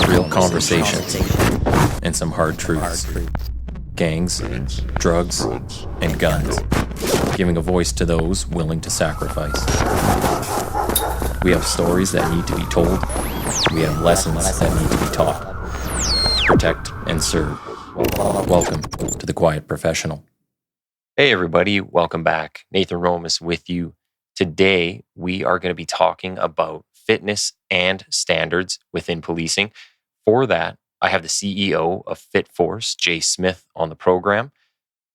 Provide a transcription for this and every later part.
real conversations, and some hard truths. Gangs, drugs, and guns. Giving a voice to those willing to sacrifice. We have stories that need to be told. We have lessons that need to be taught. Protect and serve. Welcome to The Quiet Professional. Hey everybody, welcome back. Nathan Romas with you. Today, we are going to be talking about fitness and standards within policing. For that, I have the CEO of FitForce, Jay Smith, on the program.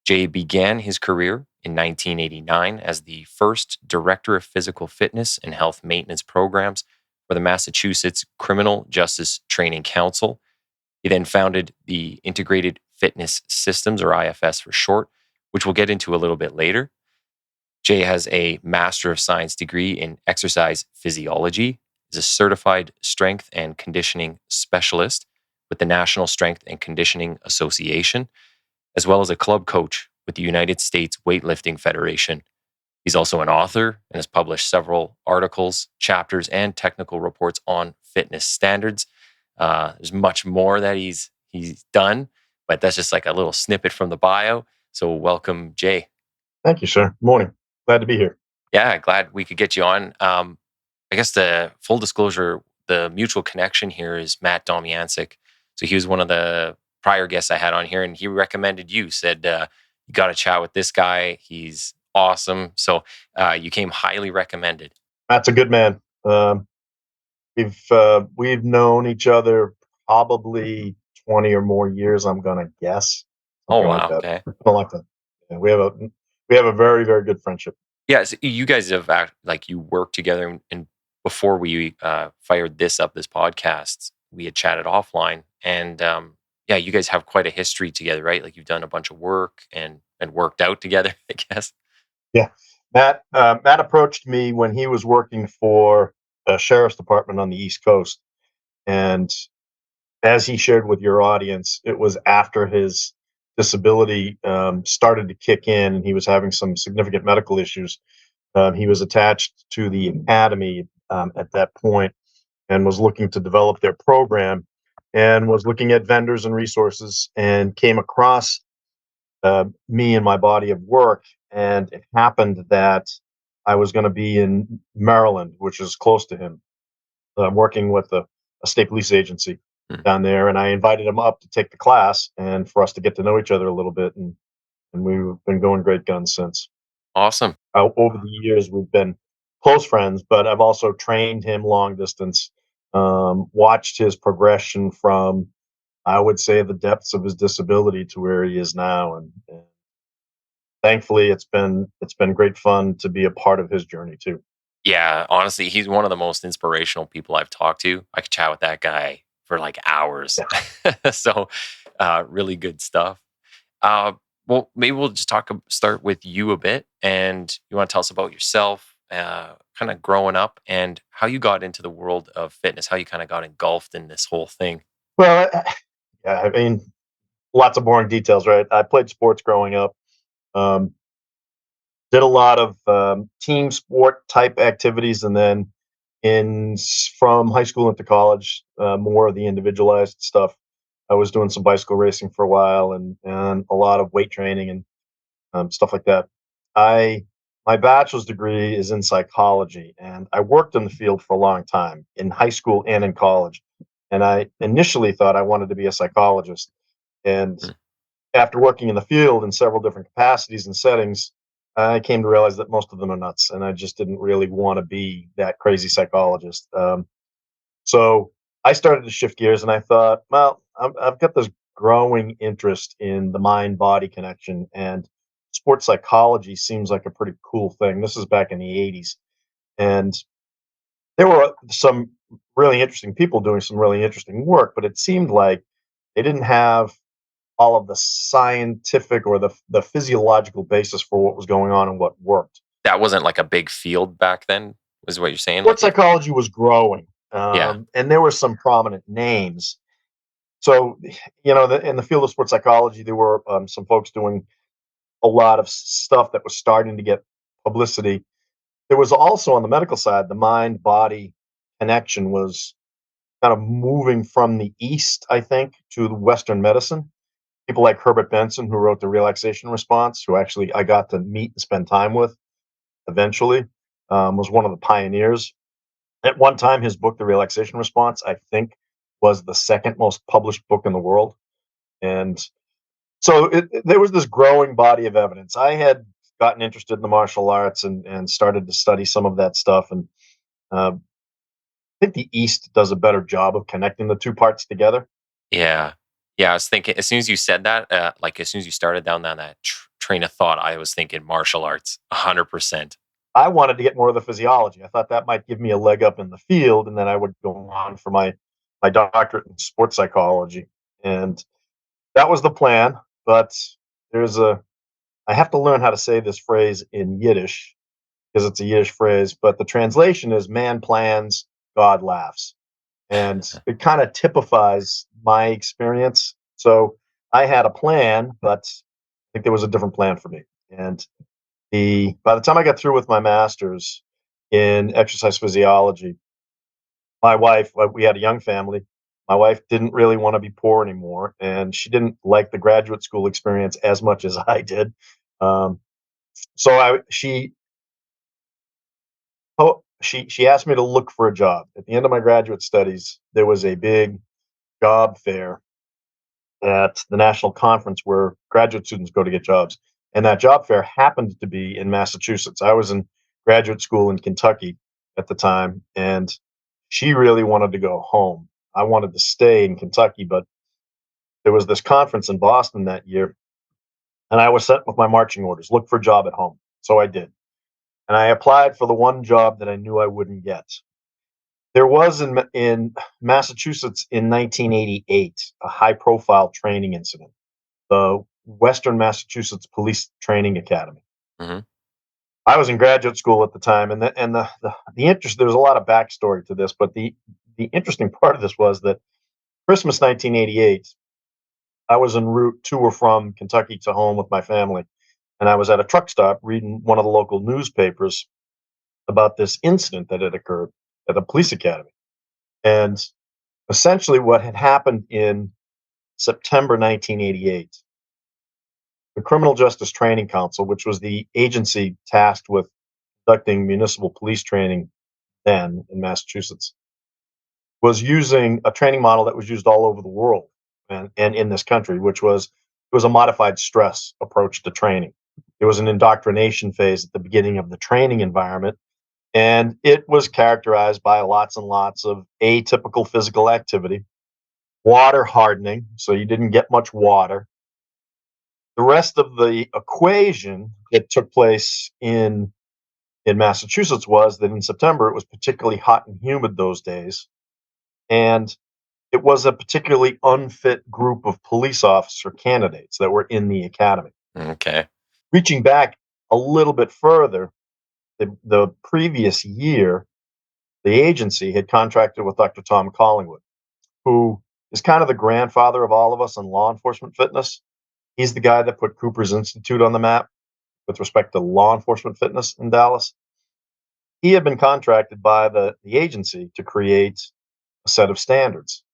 Jay began his career in 1989 as the first Director of Physical Fitness and Health Maintenance Programs for the Massachusetts Criminal Justice Training Council. He then founded the Integrated Fitness Systems, or IFS for short, which we'll get into a little bit later. Jay has a Master of Science degree in exercise physiology, is a certified strength and conditioning specialist with the National Strength and Conditioning Association, as well as a club coach with the United States Weightlifting Federation. He's also an author and has published several articles, chapters, and technical reports on fitness standards. There's much more that he's done, but that's just like a little snippet from the bio. So welcome, Jay. Thank you, sir. Morning. Glad to be here. Yeah, glad we could get you on. I guess the full disclosure, the mutual connection here is Matt Domiancic. So he was one of the prior guests I had on here, and he recommended you, said, you got to chat with this guy. He's awesome. So you came highly recommended. Matt's a good man. We've known each other probably 20 or more years, I'm going to guess. Oh, wow. Okay. I like that. Yeah, we have a very, very good friendship. Yeah, so you guys have you worked together, and before we fired this podcast, we had chatted offline, and you guys have quite a history together, right? Like you've done a bunch of work and worked out together, I guess. Yeah, Matt approached me when he was working for a sheriff's department on the East Coast, and as he shared with your audience, it was after his disability started to kick in, and he was having some significant medical issues. He was attached to the academy at that point and was looking to develop their program and was looking at vendors and resources and came across me and my body of work. And it happened that I was going to be in Maryland, which is close to him, working with a state police agency down there, and I invited him up to take the class and for us to get to know each other a little bit, and we've been going great guns since. Awesome. Over the years, we've been close friends, but I've also trained him long distance, watched his progression from, I would say, the depths of his disability to where he is now, and thankfully, it's been great fun to be a part of his journey too. Yeah, honestly, he's one of the most inspirational people I've talked to. I could chat with that guy for like hours. Yeah. So really good stuff. Well, maybe we'll just start with you a bit, and you want to tell us about yourself, kind of growing up and how you got into the world of fitness, how you kind of got engulfed in this whole thing. Well, yeah, I mean, lots of boring details, right? I played sports growing up. Did a lot of team sport type activities, and then from high school into college, more of the individualized stuff. I was doing some bicycle racing for a while, and a lot of weight training and stuff like that. My bachelor's degree is in psychology, and I worked in the field for a long time in high school and in college. And I initially thought I wanted to be a psychologist. And after working in the field in several different capacities and settings, I came to realize that most of them are nuts, and I just didn't really want to be that crazy psychologist. So I started to shift gears, and I thought, well, I've got this growing interest in the mind-body connection, and sports psychology seems like a pretty cool thing. This is back in the 80s, and there were some really interesting people doing some really interesting work, but it seemed like they didn't have all of the scientific or the physiological basis for what was going on and what worked. That wasn't like a big field back then, is what you're saying? Sports psychology was growing, Yeah. and there were some prominent names. So, in the field of sports psychology, there were some folks doing a lot of stuff that was starting to get publicity. There was also, on the medical side, the mind-body connection was kind of moving from the East, I think, to the Western medicine. People like Herbert Benson, who wrote the relaxation response, who actually I got to meet and spend time with eventually, was one of the pioneers. At one time, his book, The Relaxation Response, I think, was the second most published book in the world. And so there was this growing body of evidence. I had gotten interested in the martial arts and started to study some of that stuff. And I think the East does a better job of connecting the two parts together. Yeah. Yeah, I was thinking as soon as you said that, like as soon as you started down that train of thought, I was thinking martial arts, 100%. I wanted to get more of the physiology. I thought that might give me a leg up in the field, and then I would go on for my doctorate in sports psychology. And that was the plan. But there's a I have to learn how to say this phrase in Yiddish because it's a Yiddish phrase, but the translation is "man plans, God laughs." And it kind of typifies my experience. So I had a plan, but I think there was a different plan for me. And by the time I got through with my master's in exercise physiology, my wife, we had a young family. My wife didn't really want to be poor anymore, and she didn't like the graduate school experience as much as I did. Um, so she asked me to look for a job. At the end of my graduate studies, there was a big job fair at the national conference where graduate students go to get jobs. And that job fair happened to be in Massachusetts. I was in graduate school in Kentucky at the time, and she really wanted to go home. I wanted to stay in Kentucky, but there was this conference in Boston that year, and I was sent with my marching orders, look for a job at home. So I did. And I applied for the one job that I knew I wouldn't get. There was in Massachusetts in 1988 a high profile training incident, the Western Massachusetts Police Training Academy. Hmm. I was in graduate school at the time, and the interest there was a lot of backstory to this, but the interesting part of this was that Christmas 1988, I was en route to or from Kentucky to home with my family, and I was at a truck stop reading one of the local newspapers about this incident that had occurred at the police academy. And essentially, what had happened in September 1988, the Criminal Justice Training Council, which was the agency tasked with conducting municipal police training then in Massachusetts, was using a training model that was used all over the world and in this country, which was it was a modified stress approach to training. It was an indoctrination phase at the beginning of the training environment, and it was characterized by lots and lots of atypical physical activity, water hardening, so you didn't get much water. The rest of the equation that took place in Massachusetts was that in September it was particularly hot and humid those days, and it was a particularly unfit group of police officer candidates that were in the academy. Okay. Reaching back a little bit further, the previous year, the agency had contracted with Dr. Tom Collingwood, who is kind of the grandfather of all of us in law enforcement fitness. He's the guy that put Cooper's Institute on the map with respect to law enforcement fitness in Dallas. He had been contracted by the agency to create a set of standards.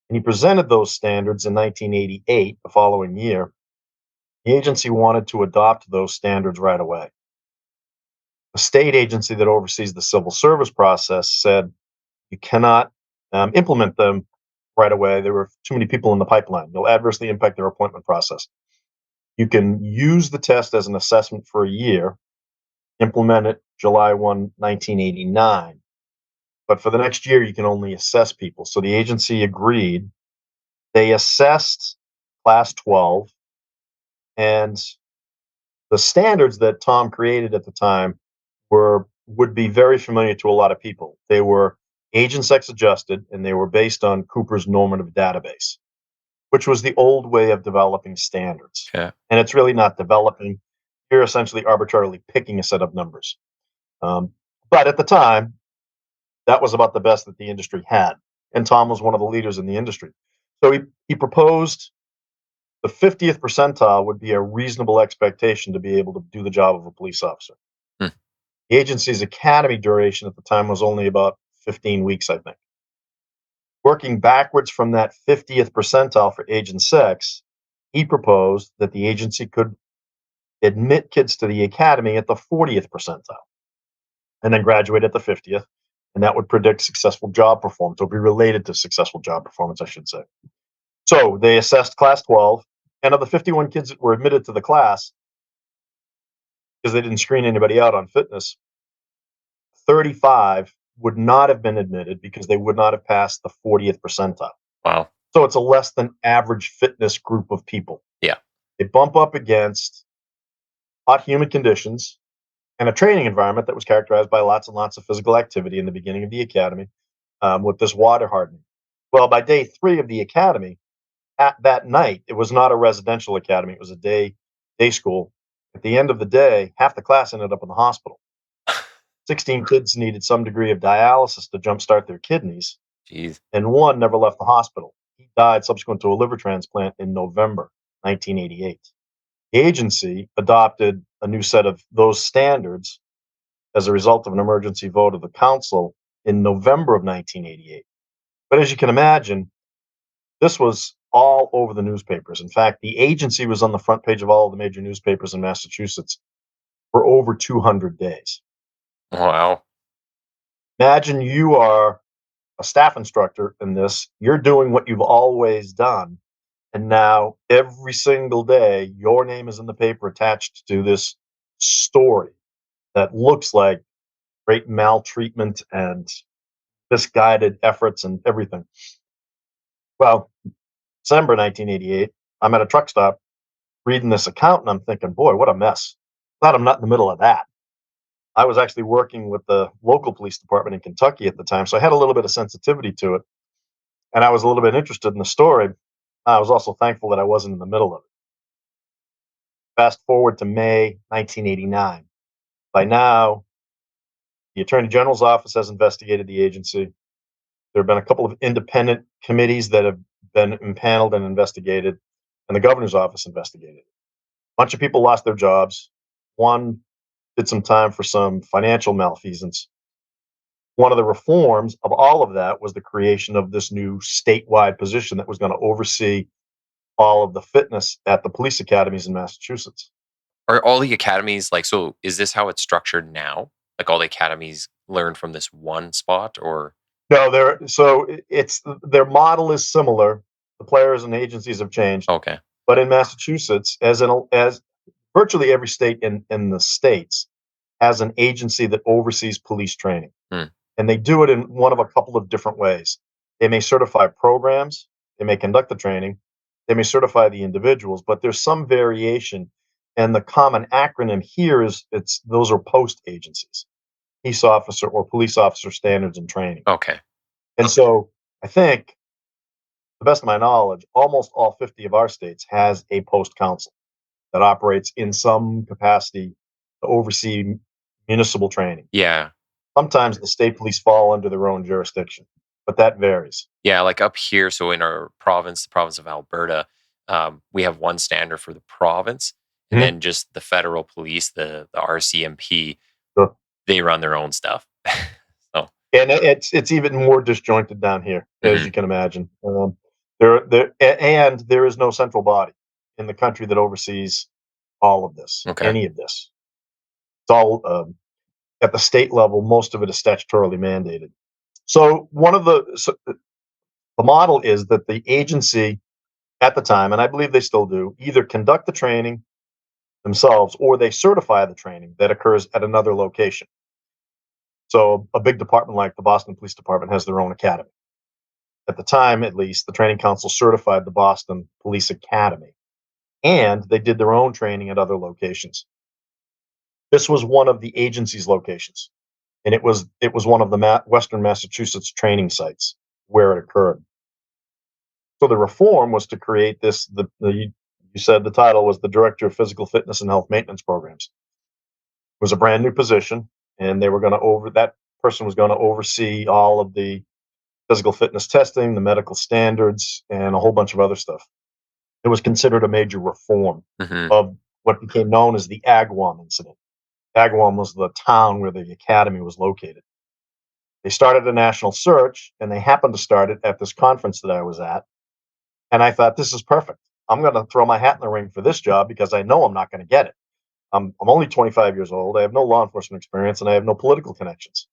And he presented those standards in 1988, the following year. The agency wanted to adopt those standards right away. The state agency that oversees the civil service process said you cannot implement them right away. There were too many people in the pipeline. You'll adversely impact their appointment process. You can use the test as an assessment for a year, implement it July 1, 1989. But for the next year, you can only assess people. So the agency agreed. They assessed class 12, and the standards that Tom created at the time would be very familiar to a lot of people. They were age and sex adjusted, and they were based on Cooper's normative database, which was the old way of developing standards. Okay. And it's really not developing. You're essentially arbitrarily picking a set of numbers. But at the time, that was about the best that the industry had. And Tom was one of the leaders in the industry. So he proposed the 50th percentile would be a reasonable expectation to be able to do the job of a police officer. Hmm. The agency's academy duration at the time was only about 15 weeks, I think. Working backwards from that 50th percentile for age and sex, he proposed that the agency could admit kids to the academy at the 40th percentile and then graduate at the 50th. And that would predict successful job performance or be related to successful job performance, I should say. So they assessed class 12, and of the 51 kids that were admitted to the class, because they didn't screen anybody out on fitness, 35 would not have been admitted because they would not have passed the 40th percentile. Wow. So it's a less than average fitness group of people. Yeah. They bump up against hot, humid conditions and a training environment that was characterized by lots and lots of physical activity in the beginning of the academy with this water hardening. Well, by day 3 of the academy, at that night, it was not a residential academy. It was a day school. At the end of the day, half the class ended up in the hospital. 16 kids needed some degree of dialysis to jumpstart their kidneys, Jeez. and one never left the hospital. He died subsequent to a liver transplant in November 1988. The agency adopted a new set of those standards as a result of an emergency vote of the council in November of 1988. But as you can imagine, this was all over the newspapers. In fact, the agency was on the front page of all of the major newspapers in Massachusetts for over 200 days. Wow. Imagine you are a staff instructor in this, you're doing what you've always done. And now every single day, your name is in the paper attached to this story that looks like great maltreatment and misguided efforts and everything. Well, December 1988, I'm at a truck stop reading this account and I'm thinking, boy, what a mess. Glad I'm not in the middle of that. I was actually working with the local police department in Kentucky at the time, so I had a little bit of sensitivity to it. And I was a little bit interested in the story. I was also thankful that I wasn't in the middle of it. Fast forward to May 1989. By now, the Attorney General's office has investigated the agency. There have been a couple of independent committees that have been impaneled and investigated, and the governor's office investigated. A bunch of people lost their jobs. One did some time for some financial malfeasance. One of the reforms of all of that was the creation of this new statewide position that was going to oversee all of the fitness at the police academies in Massachusetts. Are all the academies like, so is this how it's structured now? Like all the academies learn from this one spot, or? No, it's their model is similar. The players and agencies have changed, Okay. but in Massachusetts, as virtually every state in the states has an agency that oversees police training. Hmm. And they do it in one of a couple of different ways. They may certify programs, they may conduct the training, they may certify the individuals, but there's some variation. And the common acronym here is those are post agencies, peace officer or police officer standards and training. Okay. And so I think, to the best of my knowledge, almost all 50 of our states has a post council that operates in some capacity to oversee municipal training. Yeah. Sometimes the state police fall under their own jurisdiction, but that varies. Yeah. Like up here, so in our province, the province of Alberta, we have one standard for the province, and Mhm. then just the federal police, the RCMP, Sure. they run their own stuff. So, And it's even more disjointed down here, as Mhm. you can imagine. There is no central body in the country that oversees all of this, Okay. any of this. It's all at the state level. Most of it is statutorily mandated. So the model is that the agency at the time, and I believe they still do, either conduct the training themselves or they certify the training that occurs at another location. So a big department like the Boston Police Department has their own academy. At the time, at least, the training council certified the Boston Police Academy, and they did their own training at other locations. This was one of the agency's locations, and it was one of the Western Massachusetts training sites where it occurred. So the reform was to create this. You said the title was the Director of Physical Fitness and Health Maintenance Programs. It was a brand new position, and they were going to that person was going to oversee all of the physical fitness testing, the medical standards, and a whole bunch of other stuff. It was considered a major reform Mhm. of what became known as the Agawam incident. Agawam was the town where the academy was located. They started a national search, and they happened to start it at this conference that I was at. And I thought, this is perfect. I'm going to throw my hat in the ring for this job because I know I'm not going to get it. I'm only 25 years old. I have no law enforcement experience, and I have no political connections.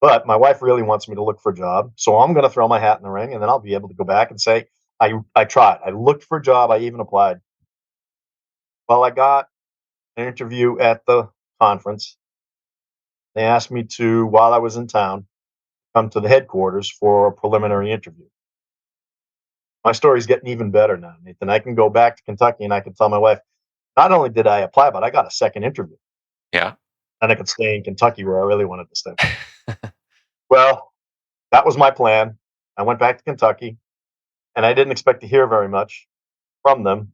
But my wife really wants me to look for a job, so I'm going to throw my hat in the ring, and then I'll be able to go back and say, I tried. I looked for a job. I even applied. Well, I got an interview at the conference. They asked me to, while I was in town, come to the headquarters for a preliminary interview. My story's getting even better now, Nathan. I can go back to Kentucky and I can tell my wife, not only did I apply, but I got a second interview. Yeah. And I could stay in Kentucky where I really wanted to stay. Well, that was my plan. I went back to Kentucky and I didn't expect to hear very much from them.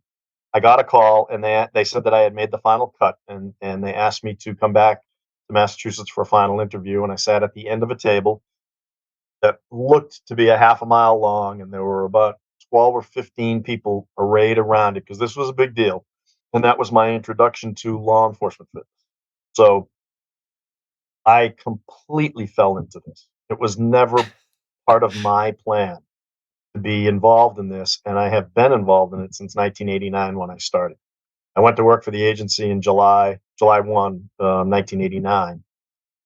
I got a call and they said that I had made the final cut, and they asked me to come back to Massachusetts for a final interview. And I sat at the end of a table that looked to be a half a mile long, and there were about 12 or 15 people arrayed around it because this was a big deal. And that was my introduction to law enforcement fitness. So I completely fell into this. It was never part of my plan to be involved in this, and I have been involved in it since 1989 when I started. I went to work for the agency in July 1, 1989,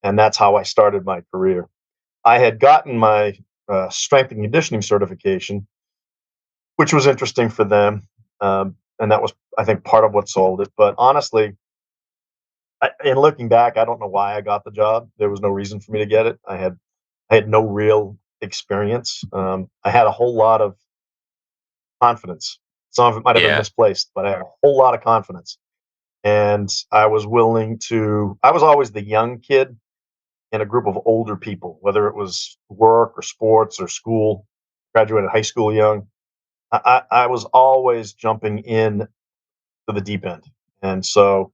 and that's how I started my career. I had gotten my strength and conditioning certification, which was interesting for them, and that was, I think, part of what sold it. But honestly, in looking back, I don't know why I got the job. There was no reason for me to get it. I had no real experience. I had a whole lot of confidence. Some of it might have been Yeah. misplaced, but I had a whole lot of confidence. And I was I was always the young kid in a group of older people, whether it was work or sports or school, graduated high school young. I was always jumping in to the deep end. And so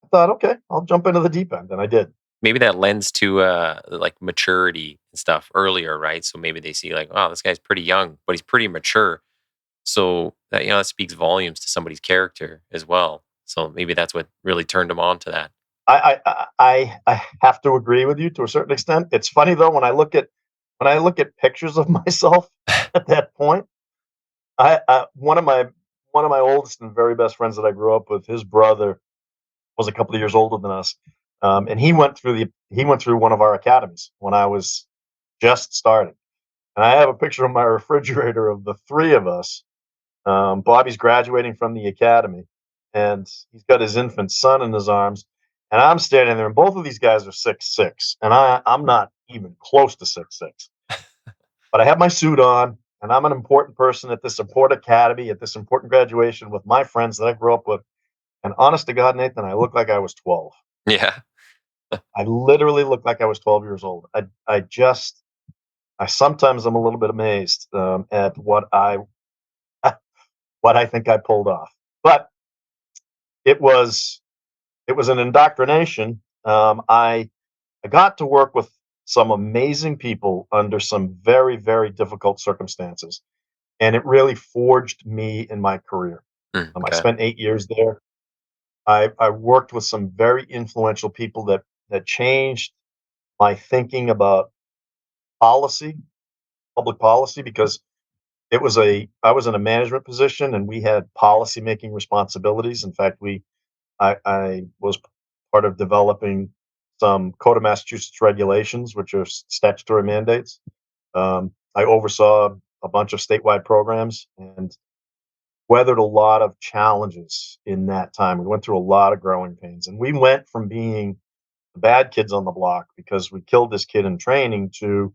I thought, okay, I'll jump into the deep end. And I did. Maybe that lends to like maturity and stuff earlier, right? So maybe they see like, oh, this guy's pretty young, but he's pretty mature. So that, that speaks volumes to somebody's character as well. So maybe that's what really turned him on to that. I have to agree with you to a certain extent. It's funny though when I look at pictures of myself at that point. One of my oldest and very best friends that I grew up with, his brother was a couple of years older than us, and he went through one of our academies when I was just starting. And I have a picture on my refrigerator of the three of us. Bobby's graduating from the academy, and he's got his infant son in his arms, and I'm standing there, and both of these guys are 6'6", and I'm not even close to 6'6", but I have my suit on, and I'm an important person at this important academy, at this important graduation with my friends that I grew up with. And honest to God, Nathan, I looked like I was 12. Yeah. I literally looked like I was 12 years old. I sometimes I'm a little bit amazed at what I think I pulled off. But it was it was an indoctrination. I got to work with some amazing people under some very, very difficult circumstances, and it really forged me in my career. I Okay. spent 8 years there. I worked with some very influential people that changed my thinking about policy, public policy, because I was in a management position and we had policy making responsibilities. In fact, I was part of developing some Code of Massachusetts regulations, which are statutory mandates. I oversaw a bunch of statewide programs and weathered a lot of challenges in that time. We went through a lot of growing pains, and we went from being the bad kids on the block because we killed this kid in training to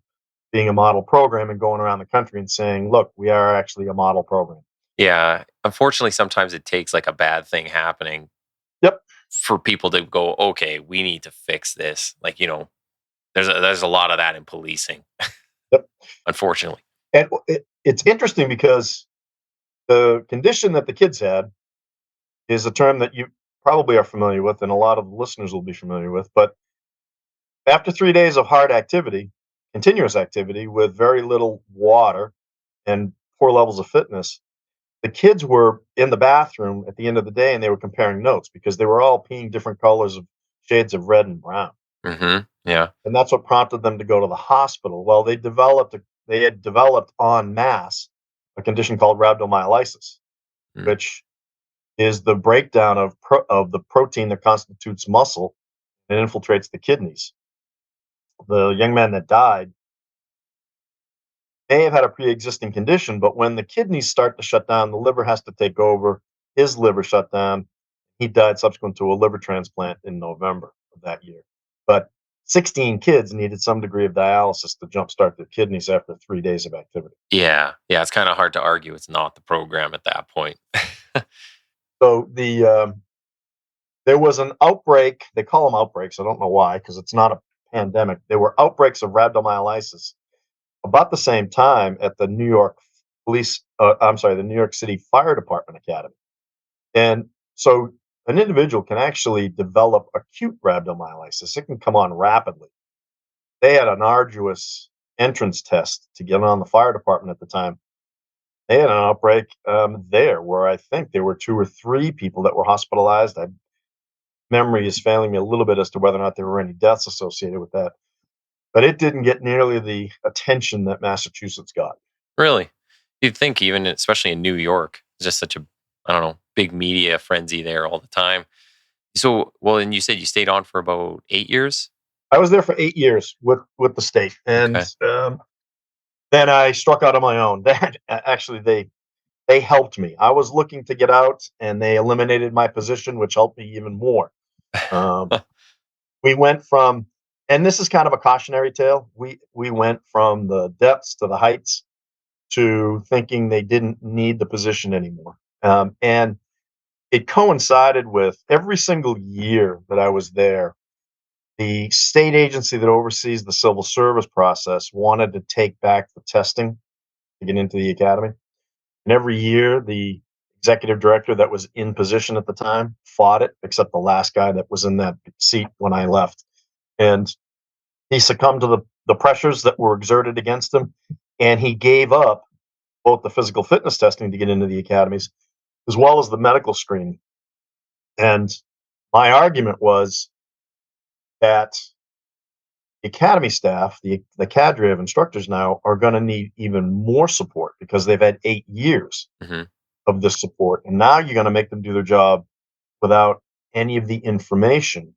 being a model program and going around the country and saying, "Look, we are actually a model program." Yeah. Unfortunately, sometimes it takes like a bad thing happening Yep. for people to go, okay, we need to fix this. Like, there's a lot of that in policing, Yep. unfortunately. And it's interesting because the condition that the kids had is a term that you probably are familiar with, and a lot of the listeners will be familiar with. But after 3 days of hard activity, continuous activity with very little water and poor levels of fitness, the kids were in the bathroom at the end of the day and they were comparing notes because they were all peeing different colors of shades of red and brown. Hmm. Yeah. and that's what prompted them to go to the hospital. Well, they had developed en masse a condition called rhabdomyolysis, Mm. which is the breakdown of the protein that constitutes muscle and infiltrates the kidneys. The young man that died may have had a pre-existing condition, but when the kidneys start to shut down, the liver has to take over. His liver shut down. He died subsequent to a liver transplant in November of that year. But 16 kids needed some degree of dialysis to jumpstart their kidneys after 3 days of activity. Yeah. Yeah. It's kind of hard to argue it's not the program at that point. So there was an outbreak. They call them outbreaks. I don't know why, because it's not a pandemic. There were outbreaks of rhabdomyolysis about the same time at the New York police. I'm sorry, the New York City Fire Department Academy. And so an individual can actually develop acute rhabdomyolysis. It can come on rapidly. They had an arduous entrance test to get on the fire department at the time. They had an outbreak there where I think there were 2 or 3 people that were hospitalized. Memory is failing me a little bit as to whether or not there were any deaths associated with that, but it didn't get nearly the attention that Massachusetts got. Really? You'd think even especially in New York, it's just such a, I don't know, big media frenzy there all the time. So, well, and you said you stayed on for about 8 years? I was there for 8 years with the state, and Okay. then I struck out on my own. That actually they helped me. I was looking to get out, and they eliminated my position, which helped me even more. Um, we went from, and this is kind of a cautionary tale. We went from the depths to the heights to thinking they didn't need the position anymore. And it coincided with every single year that I was there, the state agency that oversees the civil service process wanted to take back the testing to get into the academy. And every year, the executive director that was in position at the time fought it, except the last guy that was in that seat when I left. And he succumbed to the pressures that were exerted against him. And he gave up both the physical fitness testing to get into the academies, as well as the medical screening. And my argument was that the academy staff, the cadre of instructors now, are going to need even more support because they've had 8 years Hmm. of this support. And now you're going to make them do their job without any of the information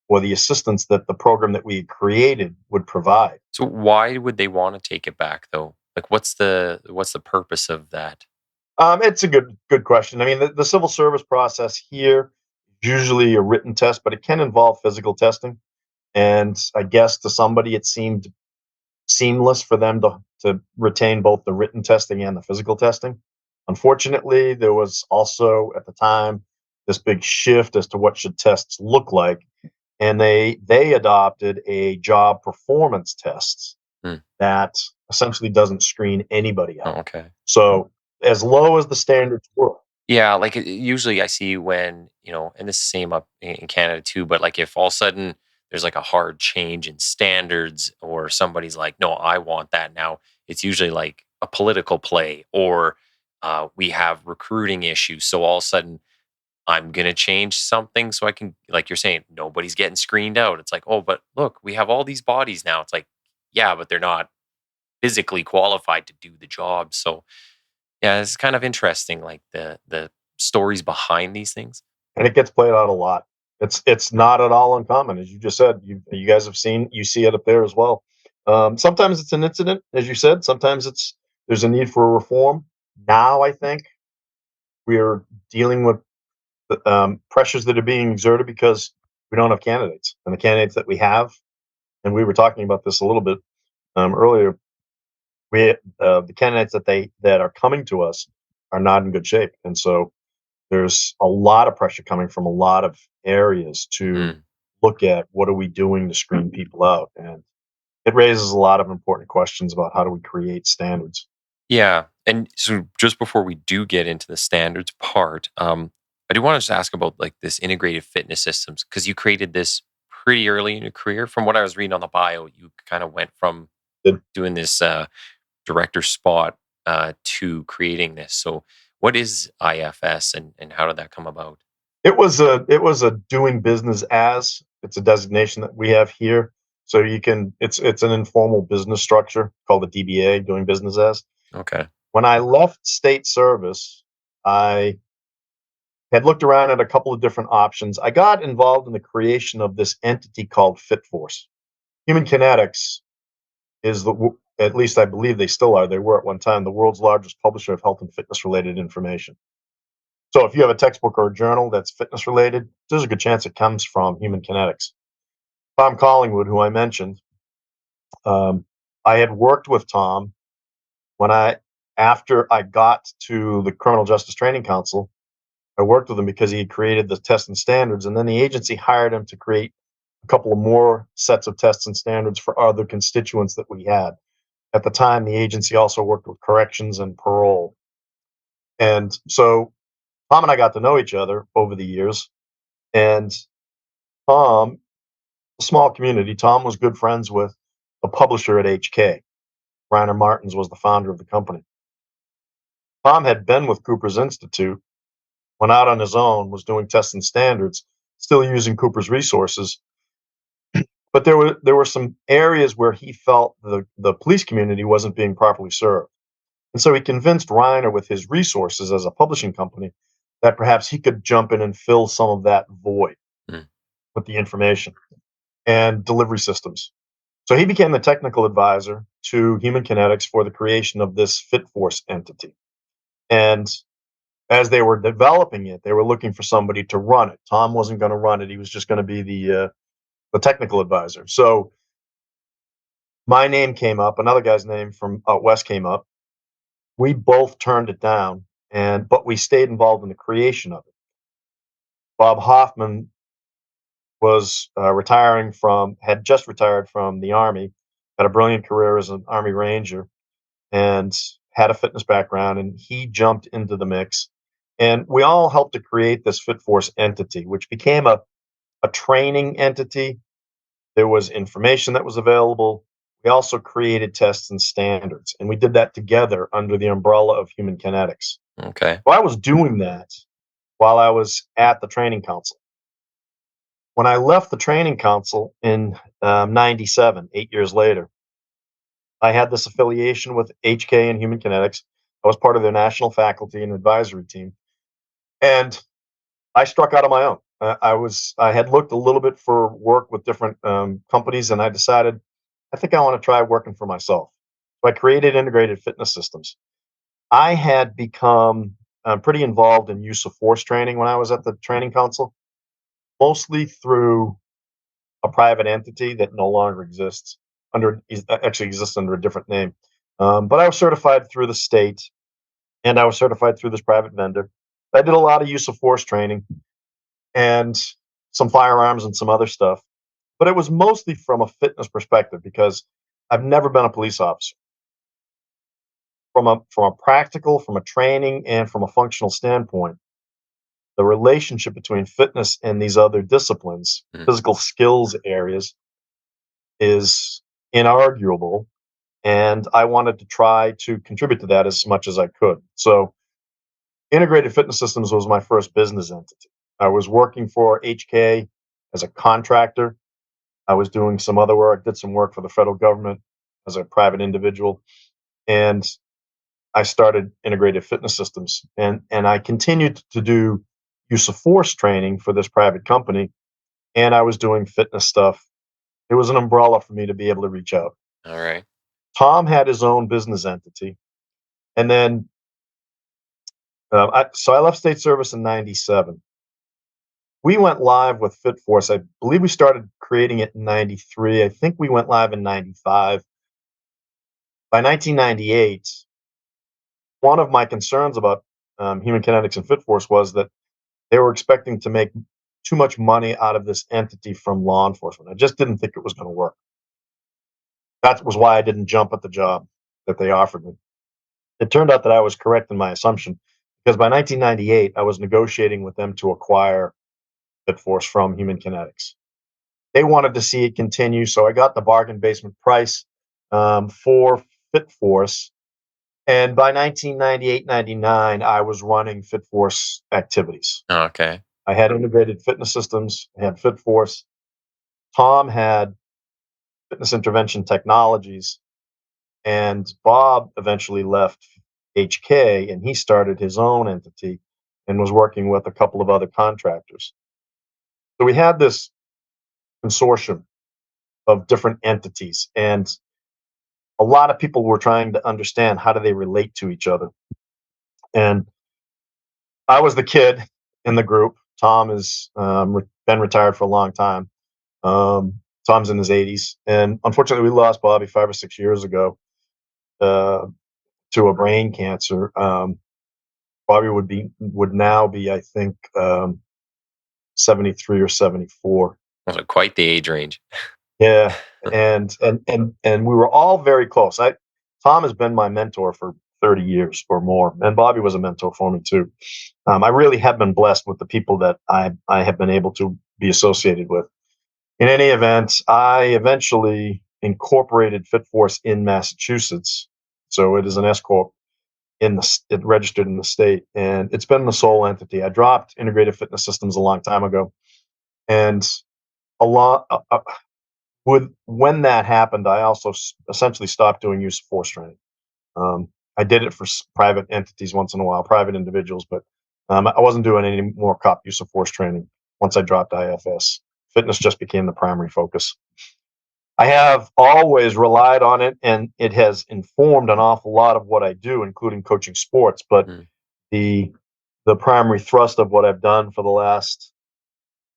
or the assistance that the program that we had created would provide. So why would they want to take it back though? Like what's the purpose of that? It's a good question. I mean, the civil service process here is usually a written test, but it can involve physical testing. And I guess to somebody, it seemed seamless for them to retain both the written testing and the physical testing. Unfortunately, there was also at the time this big shift as to what should tests look like, and they adopted a job performance test Hmm. that essentially doesn't screen anybody Oh, out. okay. So as low as the standards were, Yeah, like usually I see when, and this is same up in Canada too, but like if all of a sudden there's like a hard change in standards or somebody's like, no, I want that now, it's usually like a political play or we have recruiting issues. So all of a sudden I'm going to change something so I can, like you're saying, nobody's getting screened out. It's like, oh, but look, we have all these bodies now. It's like, yeah, but they're not physically qualified to do the job. So yeah, it's kind of interesting, like the stories behind these things. and it gets played out a lot. It's not at all uncommon, as you just said. You guys have seen, you see it up there as well. Sometimes it's an incident, as you said. Sometimes there's a need for a reform. Now I think we're dealing with the, pressures that are being exerted because we don't have candidates, and the candidates that we have, and we were talking about this a little bit earlier. The candidates that are coming to us are not in good shape, and so there's a lot of pressure coming from a lot of areas to Mhm. look at what are we doing to screen people out, and it raises a lot of important questions about how do we create standards. Yeah, and so just before we do get into the standards part, I do want to just ask about like this integrated fitness systems because you created this pretty early in your career. From what I was reading on the bio, you kind of went from It, doing this director spot to creating this. So, what is IFS and how did that come about? it was a doing business as, it's a designation that we have here. So it's an informal business structure called a DBA, doing business as. Okay. When I left state service, I had looked around at a couple of different options. I got involved in the creation of this entity called FitForce. Human Kinetics is at least I believe they still are. They were at one time the world's largest publisher of health and fitness related information. So if you have a textbook or a journal that's fitness related, there's a good chance it comes from Human Kinetics. Tom Collingwood, who I mentioned, I had worked with Tom when after I got to the Criminal Justice Training Council. I worked with him because he had created the tests and standards, and then the agency hired him to create a couple of more sets of tests and standards for other constituents that we had. At the time, the agency also worked with corrections and parole. And so Tom and I got to know each other over the years. And Tom, a small community, Tom was good friends with the publisher at HK. Reiner Martins was the founder of the company. Tom had been with Cooper's Institute, went out on his own, was doing tests and standards, still using Cooper's resources. But there were some areas where he felt the police community wasn't being properly served. And so he convinced Reiner with his resources as a publishing company that perhaps he could jump in and fill some of that void Mm. with the information and delivery systems. So he became the technical advisor to Human Kinetics for the creation of this FitForce entity. And as they were developing it, they were looking for somebody to run it. Tom wasn't going to run it. He was just going to be the technical advisor. So my name came up, another guy's name from out west came up. We both turned it down, but we stayed involved in the creation of it. Bob Hoffman was had just retired from the Army, had a brilliant career as an Army Ranger, and had a fitness background, and he jumped into the mix. And we all helped to create this FitForce entity, which became a training entity. There was information that was available. We also created tests and standards, and we did that together under the umbrella of Human Kinetics. Okay. So I was doing that while I was at the training council. When I left the training council in 97, 8 years later, I had this affiliation with HK and Human Kinetics. I was part of their national faculty and advisory team. And I struck out on my own. I had looked a little bit for work with different companies, and I decided I think I want to try working for myself. So I created integrated fitness systems. I had become pretty involved in use of force training when I was at the training council, mostly through a private entity that no longer exists actually exists under a different name. But I was certified through the state, and I was certified through this private vendor. I did a lot of use of force training and some firearms and some other stuff. But it was mostly from a fitness perspective because I've never been a police officer. From a practical, from a training, and from a functional standpoint, the relationship between fitness and these other disciplines, Mm. physical skills areas, is inarguable. And I wanted to try to contribute to that as much as I could. So Integrated Fitness Systems was my first business entity. I was working for HK as a contractor. I was doing some other work, did some work for the federal government as a private individual. And I started Integrated Fitness Systems. And I continued to do use of force training for this private company. And I was doing fitness stuff. It was an umbrella for me to be able to reach out. All right. Tom had his own business entity. And then, so I left state service in 97. We went live with FitForce. I believe we started creating it in 93. I think we went live in 95. By 1998, one of my concerns about Human Kinetics and FitForce was that they were expecting to make too much money out of this entity from law enforcement. I just didn't think it was going to work. That was why I didn't jump at the job that they offered me. It turned out that I was correct in my assumption because by 1998, I was negotiating with them to acquire FitForce from Human Kinetics. They wanted to see it continue, so I got the bargain basement price for FitForce. And by 1998, 99, I was running FitForce activities. Okay. I had integrated fitness systems, I had FitForce. Tom had fitness intervention technologies. And Bob eventually left HK and he started his own entity and was working with a couple of other contractors. So we had this consortium of different entities, and a lot of people were trying to understand how do they relate to each other. And I was the kid in the group. Tom has been retired for a long time. Tom's in his 80s, and unfortunately, we lost Bobby 5 or 6 years ago uh, to a brain cancer. Bobby would now be, I think, 73 or 74. Also, quite the age range. Yeah, and we were all very close. Tom has been my mentor for 30 years or more, and Bobby was a mentor for me too. I really have been blessed with the people that I have been able to be associated with. In any event, I eventually incorporated FitForce in Massachusetts, so it is an S corp it registered in the state, and it's been the sole entity. I dropped integrated fitness systems a long time ago, and a lot with when that happened, I also essentially stopped doing use of force training. Um, I did it for private entities once in a while, private individuals, but I wasn't doing any more cop use of force training once I dropped IFS. Fitness just became the primary focus. I have always relied on it, and it has informed an awful lot of what I do, including coaching sports. But Mm. the primary thrust of what I've done for the last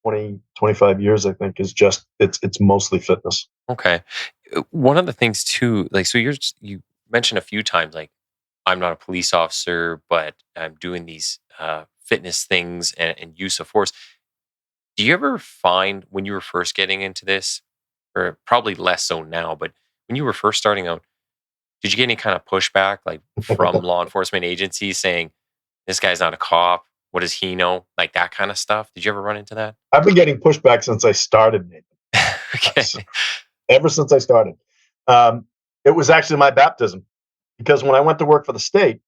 25 years, I think, is just it's mostly fitness. Okay. One of the things too, like, so you mentioned a few times, like, I'm not a police officer, but I'm doing these fitness things and use of force. Do you ever find when you were first getting into this, or probably less so now, but when you were first starting out, did you get any kind of pushback, like from law enforcement agencies saying, this guy's not a cop? What does he know? Like that kind of stuff. Did you ever run into that? I've been getting pushback since I started, Nathan. Okay. Ever since I started. Um, it was actually my baptism, because when I went to work for the state,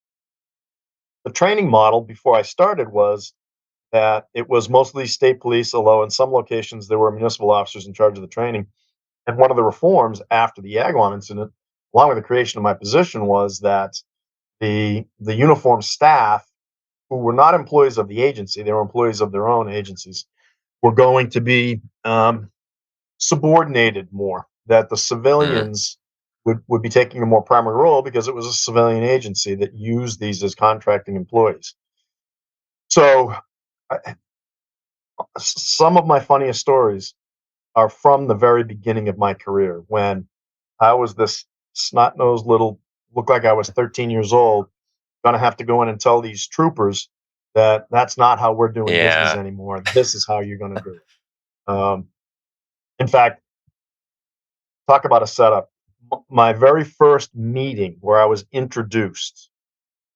the training model before I started was that it was mostly state police, although in some locations there were municipal officers in charge of the training. And one of the reforms after the Agawam incident, along with the creation of my position, was that the uniform staff, who were not employees of the agency, they were employees of their own agencies, were going to be subordinated more. That the Mm, civilians would be taking a more primary role because it was a civilian agency that used these as contracting employees. So, some of my funniest stories are from the very beginning of my career when I was this snot nosed little, looked like I was 13 years old, going to have to go in and tell these troopers that that's not how we're doing business yeah. anymore. This is how you're going to do it. In fact, talk about a setup. My very first meeting where I was introduced,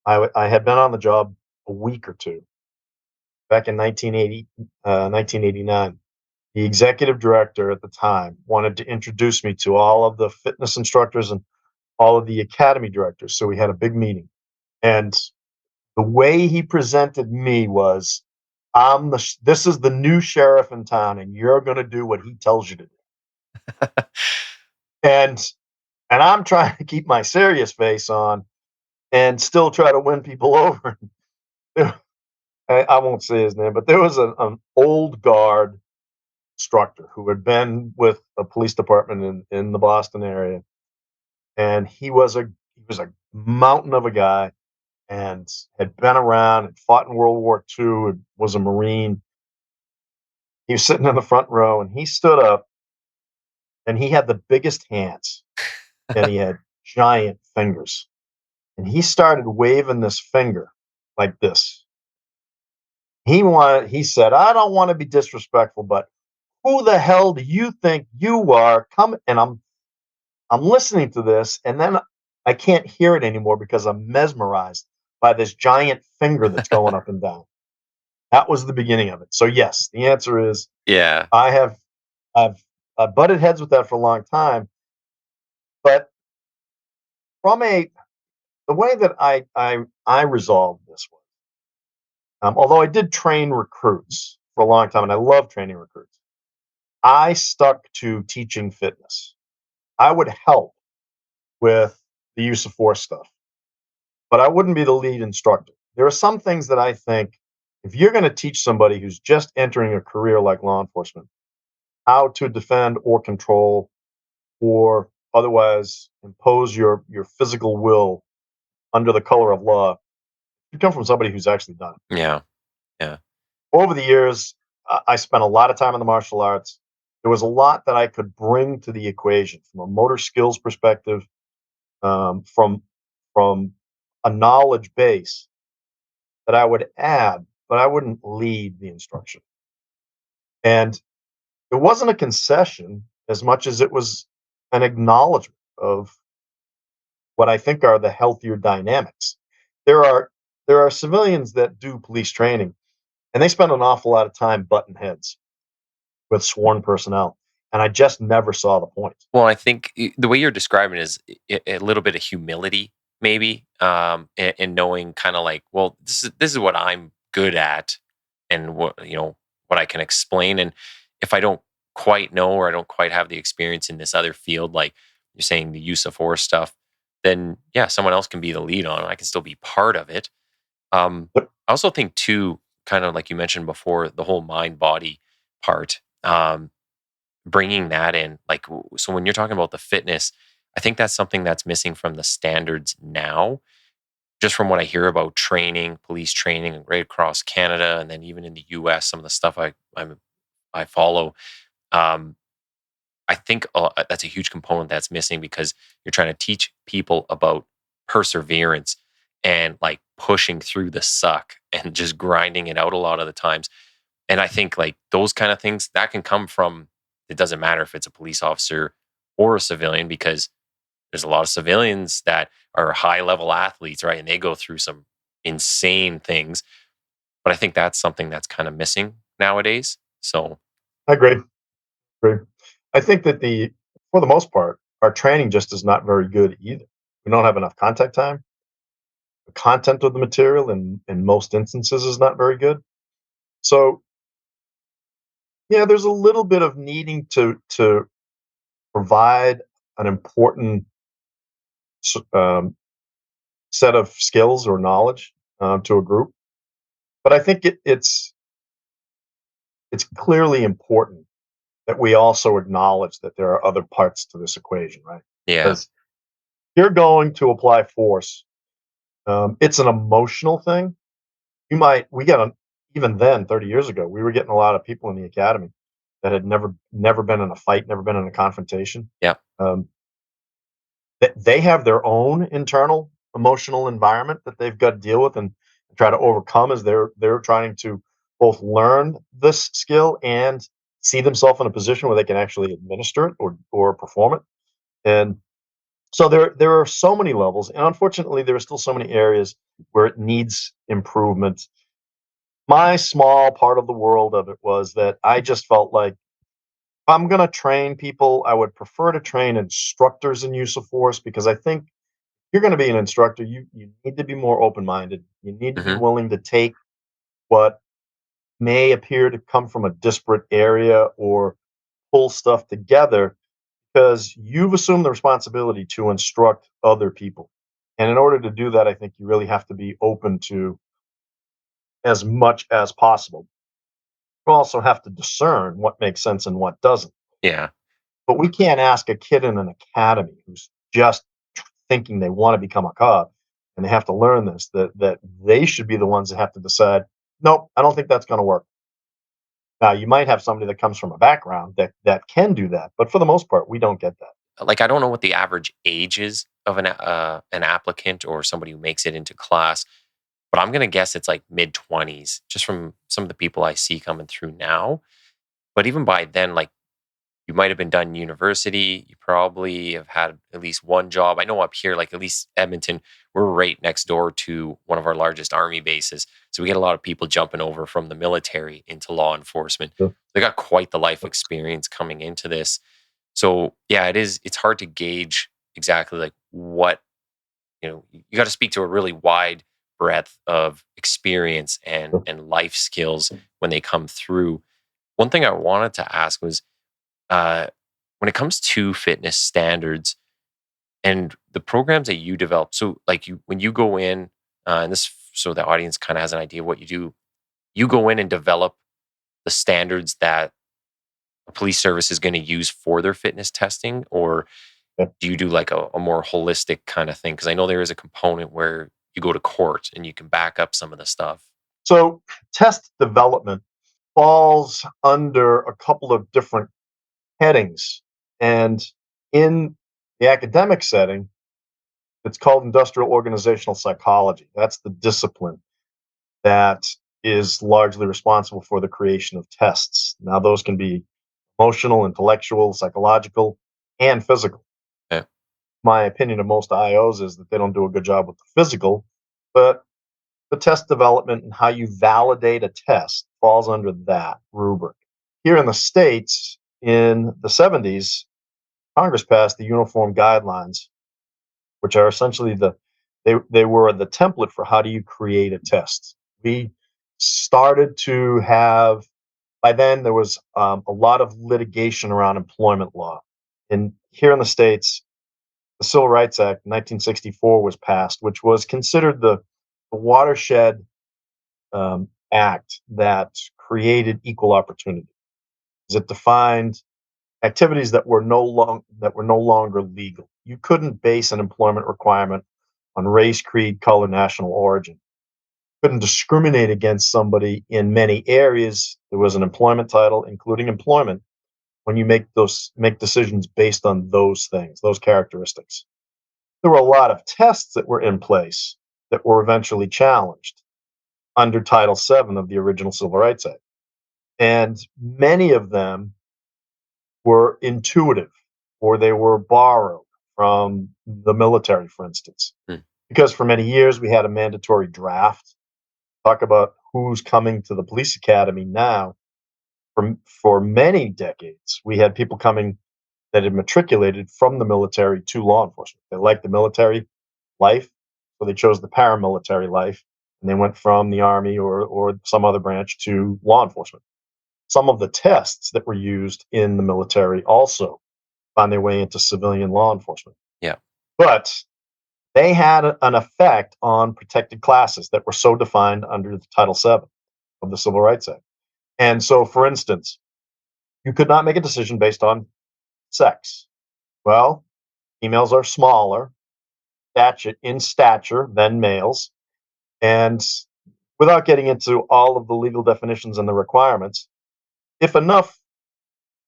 I had been on the job a week or two back in 1989. The executive director at the time wanted to introduce me to all of the fitness instructors and all of the academy directors. So we had a big meeting. And the way he presented me was, this is the new sheriff in town, and you're going to do what he tells you to do. And I'm trying to keep my serious face on and still try to win people over. I won't say his name, but there was an old guard instructor who had been with a police department in the Boston area, and he was a mountain of a guy, and had been around and fought in World War II, and was a Marine. He was sitting in the front row, and he stood up, and he had the biggest hands, and he had giant fingers, and he started waving this finger like this. He said, "I don't want to be disrespectful, but who the hell do you think you are? Come." And I'm listening to this, and then I can't hear it anymore because I'm mesmerized by this giant finger that's going up and down. That was the beginning of it. So yes, the answer is Yeah. I have I've butted heads with that for a long time, but from a the way that I resolved this was, although I did train recruits for a long time, and I love training recruits, I stuck to teaching fitness. I would help with the use of force stuff, but I wouldn't be the lead instructor. There are some things that I think if you're going to teach somebody who's just entering a career like law enforcement how to defend or control or otherwise impose your physical will under the color of law, you come from somebody who's actually done it. Yeah. Yeah. Over the years, I spent a lot of time in the martial arts. There was a lot that I could bring to the equation from a motor skills perspective, from a knowledge base that I would add, but I wouldn't lead the instruction. And it wasn't a concession as much as it was an acknowledgement of what I think are the healthier dynamics. There are there are civilians that do police training, and they spend an awful lot of time butting heads with sworn personnel, and I just never saw the point. Well, I think the way you're describing it is a little bit of humility, maybe, and knowing kind of like, well, this is what I'm good at, and what I can explain. And if I don't quite know or I don't quite have the experience in this other field, like you're saying, the use of force stuff, then yeah, someone else can be the lead on it. I can still be part of it. Yep. I also think too, kind of like you mentioned before, the whole mind body part. Bringing that in, like, so when you're talking about the fitness, I think that's something that's missing from the standards now. Just from what I hear about training, police training right across Canada, and then even in the US, some of the stuff I follow, um, I think that's a huge component that's missing because you're trying to teach people about perseverance and like pushing through the suck and just grinding it out a lot of the times. And I think like those kind of things that can come from, it doesn't matter if it's a police officer or a civilian, because there's a lot of civilians that are high level athletes, right? And they go through some insane things. But I think that's something that's kind of missing nowadays. So I agree. Agree. I think that for the most part, our training just is not very good either. We don't have enough contact time. The content of the material in most instances is not very good. So yeah, there's a little bit of needing to provide an important s- um, set of skills or knowledge to a group. But I think it's clearly important that we also acknowledge that there are other parts to this equation, right? yeah. Because you're going to apply force. It's an emotional thing. We got even then 30 years ago, we were getting a lot of people in the academy that had never been in a fight, never been in a confrontation. Yeah. Um, they have their own internal emotional environment that they've got to deal with and try to overcome as they're trying to both learn this skill and see themselves in a position where they can actually administer it or perform it. And so there are so many levels, and unfortunately, there are still so many areas where it needs improvement. My small part of the world of it was that I just felt like if I'm going to train people, I would prefer to train instructors in use of force because I think you're going to be an instructor, you need to be more open-minded. You need to be Hmm. willing to take what may appear to come from a disparate area or pull stuff together because you've assumed the responsibility to instruct other people. And in order to do that, I think you really have to be open to as much as possible. You also have to discern what makes sense and what doesn't. Yeah. But we can't ask a kid in an academy who's just thinking they want to become a cop and they have to learn this that they should be the ones that have to decide, nope, I don't think that's going to work. Now, you might have somebody that comes from a background that can do that, but for the most part, we don't get that. Like I don't know what the average age is of an applicant or somebody who makes it into class, but I'm gonna guess it's like mid 20s, just from some of the people I see coming through now. But even by then, like you might have been done university. You probably have had at least one job. I know up here, like at least Edmonton, we're right next door to one of our largest army bases. So we get a lot of people jumping over from the military into law enforcement. Sure. They got quite the life experience coming into this. So yeah, it's hard to gauge exactly like what, you got to speak to a really wide breadth of experience and Sure. life skills when they come through. One thing I wanted to ask was, uh, when it comes to fitness standards and the programs that you develop, so like when you go in, and this so the audience kind of has an idea of what you go in and develop the standards that a police service is going to use for their fitness testing, or do you do like a more holistic kind of thing? Because I know there is a component where you go to court and you can back up some of the stuff. So test development falls under a couple of different headings. And in the academic setting, it's called industrial organizational psychology. That's the discipline that is largely responsible for the creation of tests. Now, those can be emotional, intellectual, psychological, and physical. Yeah. My opinion of most IOs is that they don't do a good job with the physical, but the test development and how you validate a test falls under that rubric. Here in the States, in the 70s, Congress passed the Uniform Guidelines, which are essentially they were the template for how do you create a test. We started to have, by then there was a lot of litigation around employment law. And here in the States, the Civil Rights Act 1964 was passed, which was considered the watershed act that created equal opportunity. It defined activities that were no longer legal. You couldn't base an employment requirement on race, creed, color, national origin. Couldn't discriminate against somebody in many areas. There was an employment title, including employment, when you make decisions based on those things, those characteristics. There were a lot of tests that were in place that were eventually challenged under Title VII of the original Civil Rights Act. And many of them were intuitive, or they were borrowed from the military, for instance. Because for many years we had a mandatory draft. Talk about who's coming to the police academy now. For many decades, we had people coming that had matriculated from the military to law enforcement. They liked the military life, so they chose the paramilitary life, and they went from the army or some other branch to law enforcement. Some of the tests that were used in the military also found their way into civilian law enforcement. Yeah. But they had an effect on protected classes that were so defined under the Title VII of the Civil Rights Act. And so, for instance, you could not make a decision based on sex. Well, females are smaller in stature than males. And without getting into all of the legal definitions and the requirements, if enough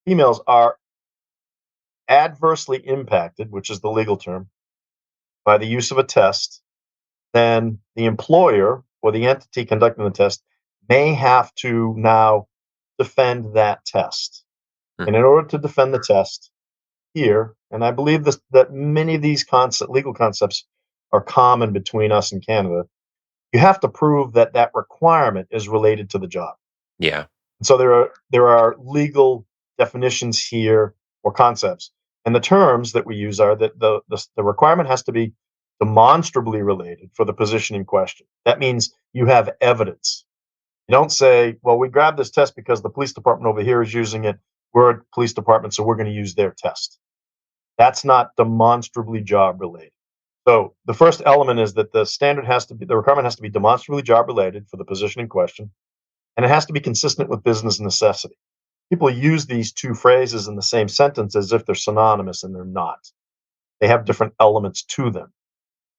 females are adversely impacted, which is the legal term, by the use of a test, then the employer or the entity conducting the test may have to now defend that test. And in order to defend the test here, and I believe that many of these legal concepts are common between us and Canada, you have to prove that that requirement is related to the job. Yeah. And so there are legal definitions here or concepts. And the terms that we use are that the requirement has to be demonstrably related for the position in question. That means you have evidence. You don't say, well, we grabbed this test because the police department over here is using it. We're a police department, so we're going to use their test. That's not demonstrably job related. So the first element is that the requirement has to be demonstrably job related for the position in question, and it has to be consistent with business necessity. People use these two phrases in the same sentence as if they're synonymous, and they're not. They have different elements to them.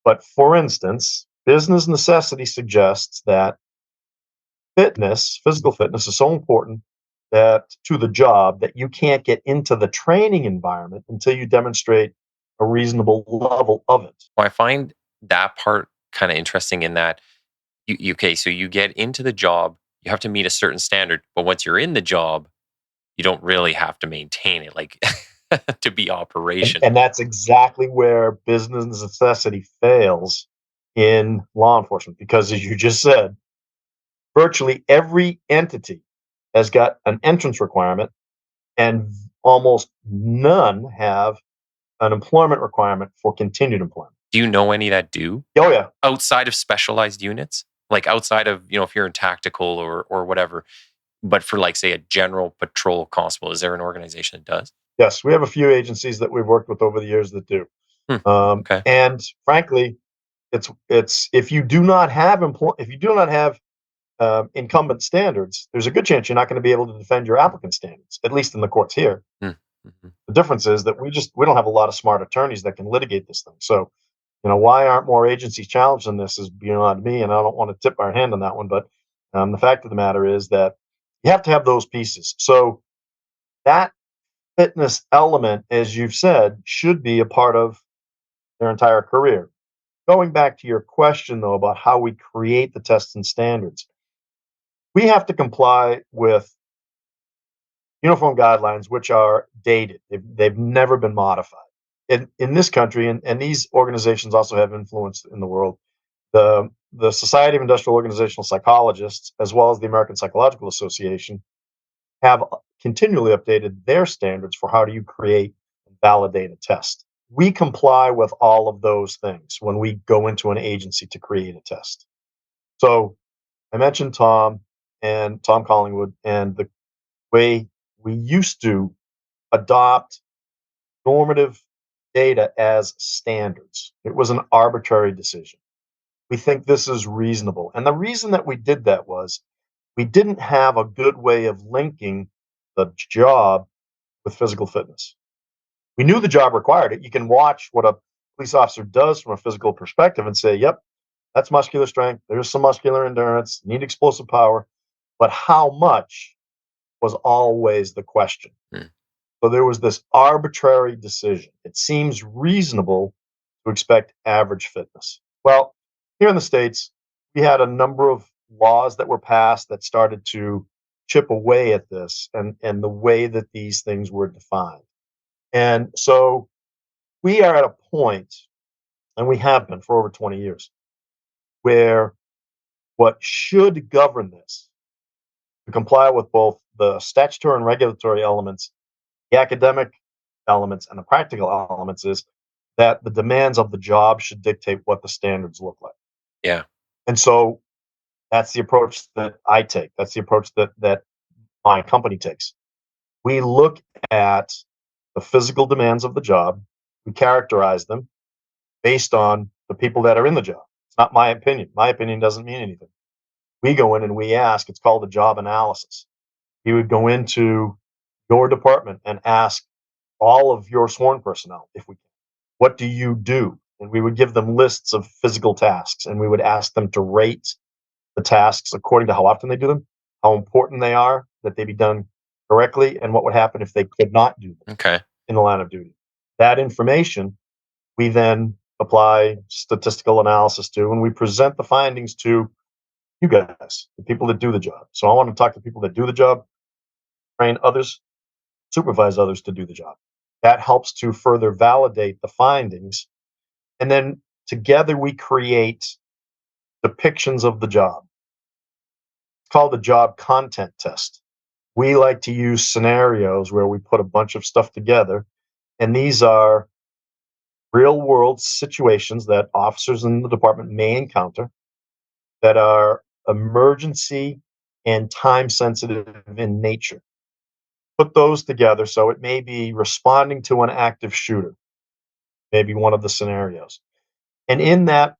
But for instance, business necessity suggests that physical fitness is so important to the job that you can't get into the training environment until you demonstrate a reasonable level of it. Well, I find that part kind of interesting in that so you get into the job, you have to meet a certain standard, but once you're in the job, you don't really have to maintain it, like to be operational. And that's exactly where business necessity fails in law enforcement, because as you just said, virtually every entity has got an entrance requirement, and almost none have an employment requirement for continued employment. Do you know any that do? Oh, yeah. Outside of specialized units? Like outside of, if you're in tactical or whatever, but for like, say, a general patrol constable, is there an organization that does? Yes, we have a few agencies that we've worked with over the years that do. Hmm. Okay. And frankly, it's if you do not have incumbent standards, there's a good chance you're not going to be able to defend your applicant standards, at least in the courts here. Hmm. Mhm. The difference is that we don't have a lot of smart attorneys that can litigate this thing. So, why aren't more agencies challenging this is beyond me, and I don't want to tip our hand on that one. But the fact of the matter is that you have to have those pieces. So that fitness element, as you've said, should be a part of their entire career. Going back to your question, though, about how we create the tests and standards, we have to comply with uniform guidelines, which are dated. They've never been modified. In this country, and these organizations also have influence in the world, the Society of Industrial Organizational Psychologists, as well as the American Psychological Association, have continually updated their standards for how do you create and validate a test. We comply with all of those things when we go into an agency to create a test. So I mentioned Tom Collingwood, and the way we used to adopt normative data as standards. It was an arbitrary decision. We think this is reasonable. And the reason that we did that was we didn't have a good way of linking the job with physical fitness. We knew the job required it. You can watch what a police officer does from a physical perspective and say, yep, that's muscular strength. There's some muscular endurance, need explosive power. But how much was always the question. Hmm. So there was this arbitrary decision. It seems reasonable to expect average fitness. Well, here in the States, we had a number of laws that were passed that started to chip away at this and the way that these things were defined. And so we are at a point, and we have been for over 20 years, where what should govern this to comply with both the statutory and regulatory elements, the academic elements, and the practical elements is that the demands of the job should dictate what the standards look like. Yeah. And so that's the approach that I take. That's the approach that my company takes. We look at the physical demands of the job, we characterize them based on the people that are in the job. It's not my opinion. My opinion doesn't mean anything. We go in and we ask, it's called a job analysis. You would go into your department and ask all of your sworn personnel, if we can, what do you do? And we would give them lists of physical tasks, and we would ask them to rate the tasks according to how often they do them, how important they are, that they be done correctly, and what would happen if they could not do them Okay. in the line of duty. That information we then apply statistical analysis to, and we present the findings to you guys, the people that do the job. So I want to talk to people that do the job, train others, supervise others to do the job. That helps to further validate the findings. And then together we create depictions of the job. It's called the job content test. We like to use scenarios where we put a bunch of stuff together. And these are real world situations that officers in the department may encounter that are emergency and time sensitive in nature. Put those together. So it may be responding to an active shooter, maybe one of the scenarios. And in that,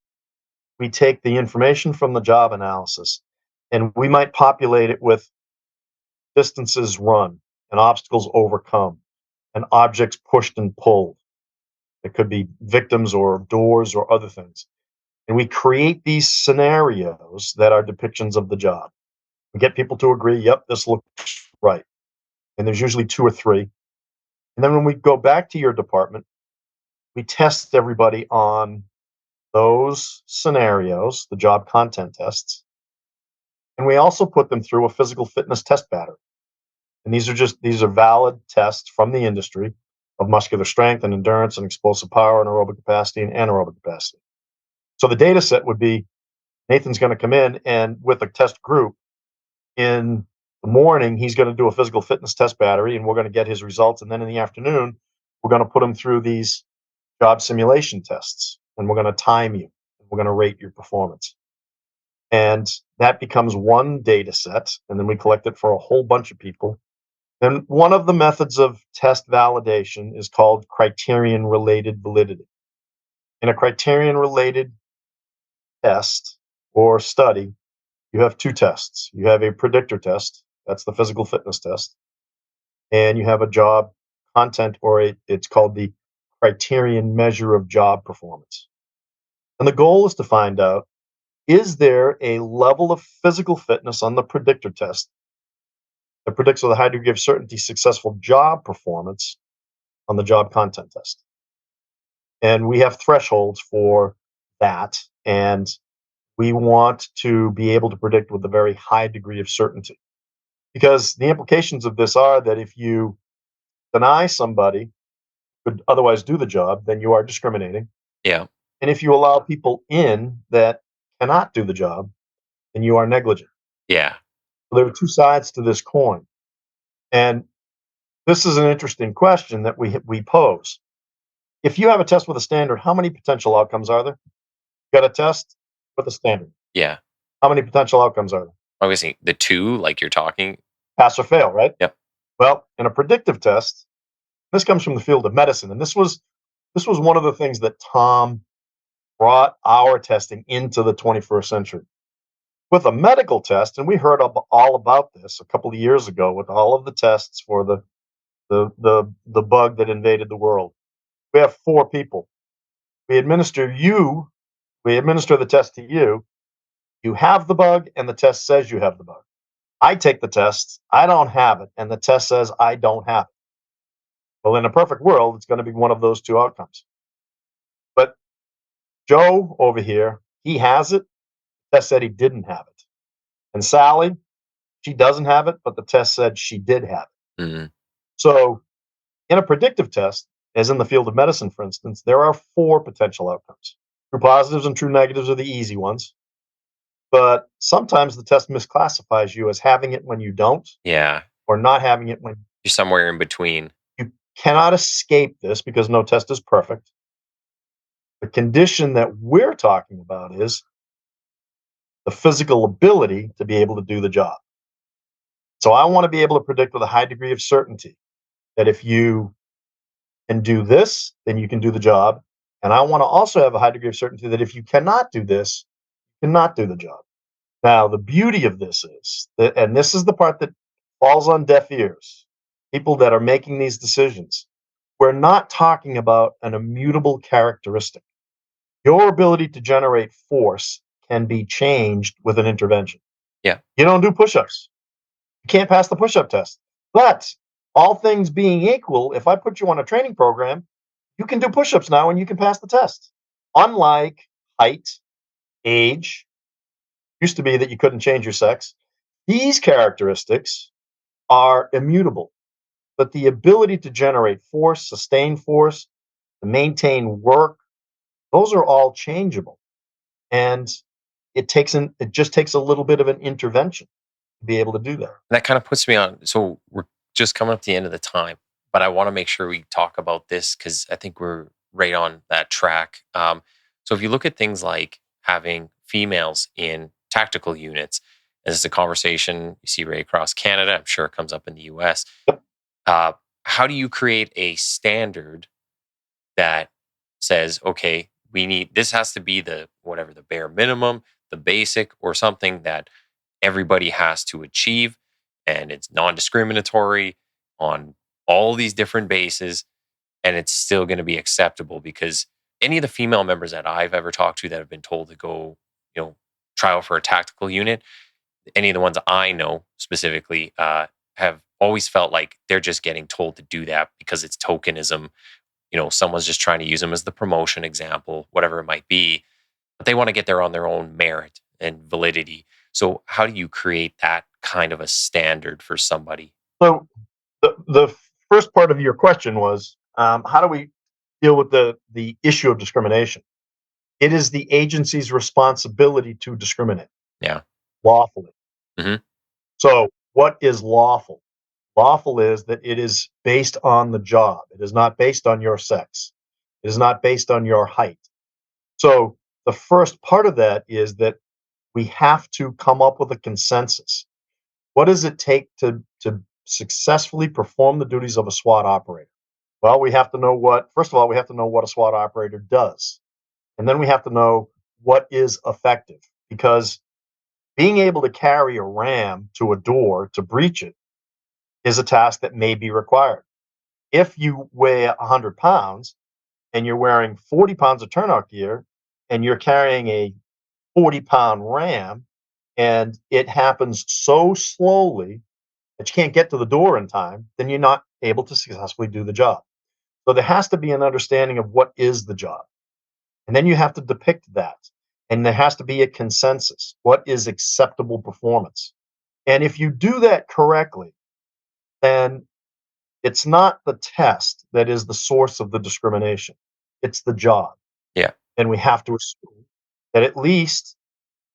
we take the information from the job analysis and we might populate it with distances run and obstacles overcome and objects pushed and pulled. It could be victims or doors or other things. And we create these scenarios that are depictions of the job. We get people to agree, yep, this looks right. And there's usually two or three. And then when we go back to your department, we test everybody on those scenarios, the job content tests, and we also put them through a physical fitness test battery. And these are valid tests from the industry of muscular strength and endurance and explosive power and aerobic capacity and anaerobic capacity. So the data set would be Nathan's going to come in and with a test group in the morning, he's going to do a physical fitness test battery and we're going to get his results. And then in the afternoon, we're going to put him through these job simulation tests and we're going to time you. We're going to rate your performance. And that becomes one data set. And then we collect it for a whole bunch of people. And one of the methods of test validation is called criterion related validity. In a criterion related test or study, you have two tests. You have a predictor test, that's the physical fitness test, and you have a job content, it's called the criterion measure of job performance. And the goal is to find out, is there a level of physical fitness on the predictor test that predicts with a high degree of certainty successful job performance on the job content test? And we have thresholds for that. And we want to be able to predict with a very high degree of certainty. Because the implications of this are that if you deny somebody who could otherwise do the job, then you are discriminating. Yeah. And if you allow people in that cannot do the job, then you are negligent. Yeah. So there are two sides to this coin. And this is an interesting question that we pose. If you have a test with a standard, how many potential outcomes are there? You got a test with a standard. Yeah. How many potential outcomes are there? Obviously, the two, like you're talking. Pass or fail, right? Yep. Well, in a predictive test, this comes from the field of medicine, and this was one of the things that Tom brought our testing into the 21st century. With a medical test, and we heard all about this a couple of years ago with all of the tests for the bug that invaded the world. We have four people. We administer the test to you. You have the bug, and the test says you have the bug. I take the test, I don't have it, and the test says I don't have it. Well, in a perfect world, it's going to be one of those two outcomes. But Joe over here, he has it. The test said he didn't have it. And Sally, she doesn't have it, but the test said she did have it. Mm-hmm. So in a predictive test, as in the field of medicine, for instance, there are four potential outcomes. True positives and true negatives are the easy ones. But sometimes the test misclassifies you as having it when you don't. Yeah. Or not having it when you're somewhere in between. You cannot escape this because no test is perfect. The condition that we're talking about is the physical ability to be able to do the job. So I want to be able to predict with a high degree of certainty that if you can do this, then you can do the job. And I want to also have a high degree of certainty that if you cannot do this, you cannot do the job. Now, the beauty of this is that, and this is the part that falls on deaf ears, people that are making these decisions, we're not talking about an immutable characteristic. Your ability to generate force can be changed with an intervention. Yeah. You don't do push-ups. You can't pass the push-up test. But all things being equal, if I put you on a training program, you can do push-ups now and you can pass the test. Unlike height, age, used to be that you couldn't change your sex. These characteristics are immutable. But the ability to generate force, sustain force, to maintain work, those are all changeable. And it just takes a little bit of an intervention to be able to do that. That kind of puts me on. So we're just coming up to the end of the time, but I want to make sure we talk about this because I think we're right on that track. So if you look at things like having females in tactical units, and this is a conversation you see right across Canada. I'm sure it comes up in the US. Yep. How do you create a standard that says, okay, this has to be the bare minimum, the basic, or something that everybody has to achieve, and it's non-discriminatory on all these different bases, and it's still going to be acceptable? Because any of the female members that I've ever talked to that have been told to go, trial for a tactical unit, any of the ones I know specifically have always felt like they're just getting told to do that because it's tokenism. Someone's just trying to use them as the promotion example, whatever it might be, but they want to get there on their own merit and validity. So how do you create that kind of a standard for somebody? So the first part of your question was, how do we deal with the issue of discrimination? It is the agency's responsibility to discriminate. Yeah. Lawfully. Mm-hmm. So what is lawful? Lawful is that it is based on the job. It is not based on your sex. It is not based on your height. So the first part of that is that we have to come up with a consensus. What does it take to successfully perform the duties of a SWAT operator? Well, first of all, we have to know what a SWAT operator does. And then we have to know what is effective, because being able to carry a ram to a door to breach it is a task that may be required. If you weigh 100 pounds and you're wearing 40 pounds of turnout gear and you're carrying a 40-pound ram and it happens so slowly that you can't get to the door in time, then you're not able to successfully do the job. So there has to be an understanding of what is the job. And then you have to depict that. And there has to be a consensus. What is acceptable performance? And if you do that correctly, then it's not the test that is the source of the discrimination. It's the job. Yeah. And we have to assume that at least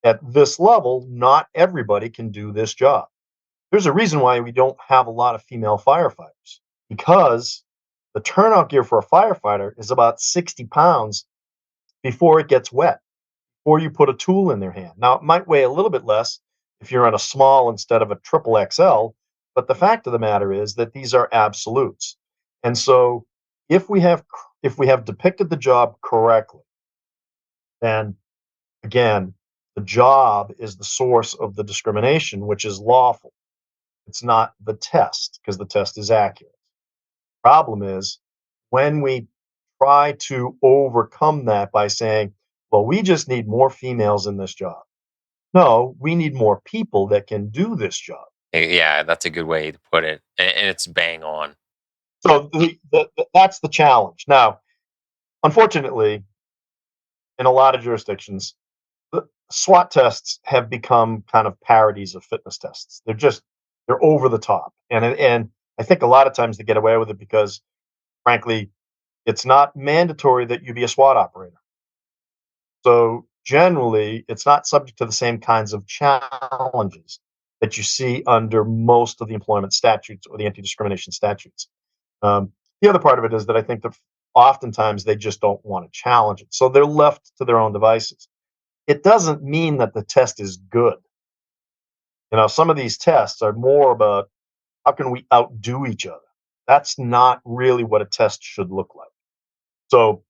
at this level, not everybody can do this job. There's a reason why we don't have a lot of female firefighters, because the turnout gear for a firefighter is about 60 pounds before it gets wet, before you put a tool in their hand. Now, it might weigh a little bit less if you're on a small instead of a triple XL, but the fact of the matter is that these are absolutes. And so if we have depicted the job correctly, then again, the job is the source of the discrimination, which is lawful. It's not the test, because the test is accurate. Problem is when we try to overcome that by saying, well, we just need more females in this job. No, we need more people that can do this job. Yeah, that's a good way to put it. And it's bang on. So that's the challenge. Now, unfortunately, in a lot of jurisdictions, the SWAT tests have become kind of parodies of fitness tests. They're over the top. And I think a lot of times they get away with it because, frankly, it's not mandatory that you be a SWAT operator. So generally, it's not subject to the same kinds of challenges that you see under most of the employment statutes or the anti-discrimination statutes. The other part of it is that I think that oftentimes they just don't want to challenge it. So they're left to their own devices. It doesn't mean that the test is good. Some of these tests are more about how can we outdo each other. That's not really what a test should look like. So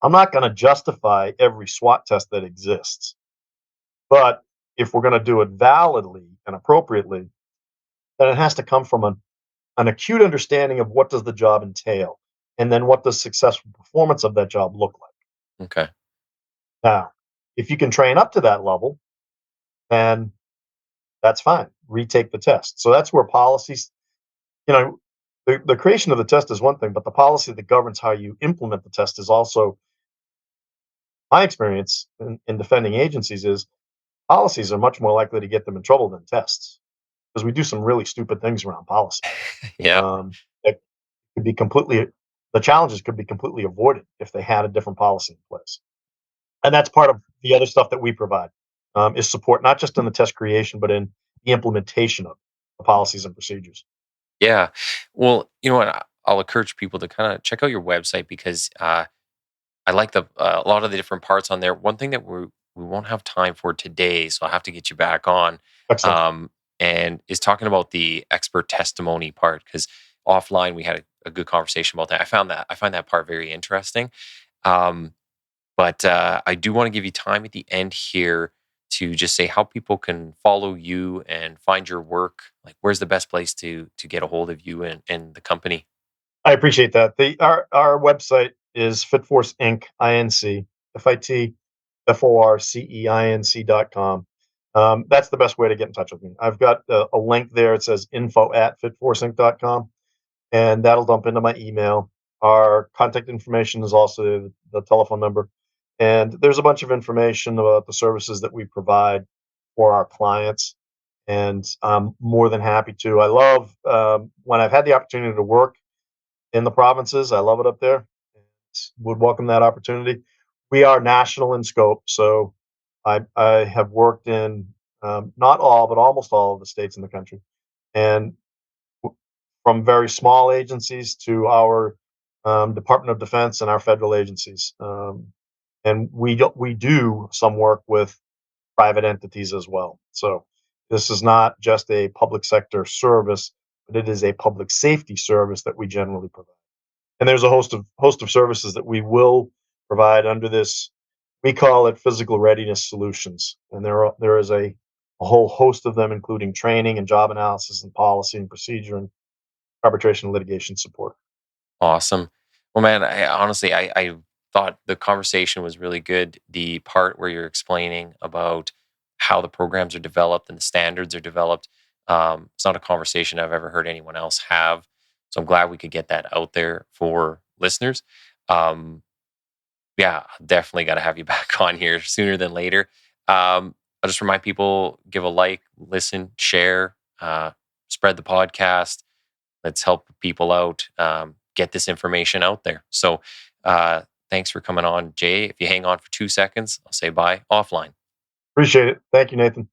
I'm not going to justify every SWAT test that exists. But if we're going to do it validly and appropriately, then it has to come from an acute understanding of what does the job entail, and then what does successful performance of that job look like. Okay. Now, if you can train up to that level, then that's fine. Retake the test. So that's where policies, the creation of the test is one thing, but the policy that governs how you implement the test is also, my experience in defending agencies is policies are much more likely to get them in trouble than tests, because we do some really stupid things around policy. Yeah. That could be the challenges could be completely avoided if they had a different policy in place. And that's part of the other stuff that we provide, is support, not just in the test creation, but in the implementation of the policies and procedures. Yeah. Well, you know what? I'll encourage people to kind of check out your website because I like a lot of the different parts on there. One thing that we won't have time for today, so I'll have to get you back on, Excellent. and is talking about the expert testimony part, because offline we had a good conversation about that. I find that part very interesting. But I do want to give you time at the end here to just say how people can follow you and find your work. Like, where's the best place to get a hold of you and the company? I appreciate that. Our website is FitForce Inc. Inc. FitForceinc.com. That's the best way to get in touch with me. I've got a link there. It says info@fitforceinc.com, and that'll dump into my email. Our contact information is also the telephone number. And there's a bunch of information about the services that we provide for our clients. And I'm more than happy to. I love when I've had the opportunity to work in the provinces. I love it up there. Would welcome that opportunity. We are national in scope, so I have worked in not all, but almost all of the states in the country, and from very small agencies to our Department of Defense and our federal agencies. And we do some work with private entities as well. So this is not just a public sector service, but it is a public safety service that we generally provide. And there's a host of services that we will provide under this. We call it physical readiness solutions, and there is a whole host of them, including training and job analysis and policy and procedure and arbitration and litigation support. Awesome. Well, man, I thought the conversation was really good. The part where you're explaining about how the programs are developed and the standards are developed, it's not a conversation I've ever heard anyone else have. So I'm glad we could get that out there for listeners. Um, yeah, definitely got to have you back on here sooner than later. I'll just remind people, give a like, listen, share, spread the podcast. Let's help people out, get this information out there. So thanks for coming on, Jay. If you hang on for 2 seconds, I'll say bye offline. Appreciate it. Thank you, Nathan.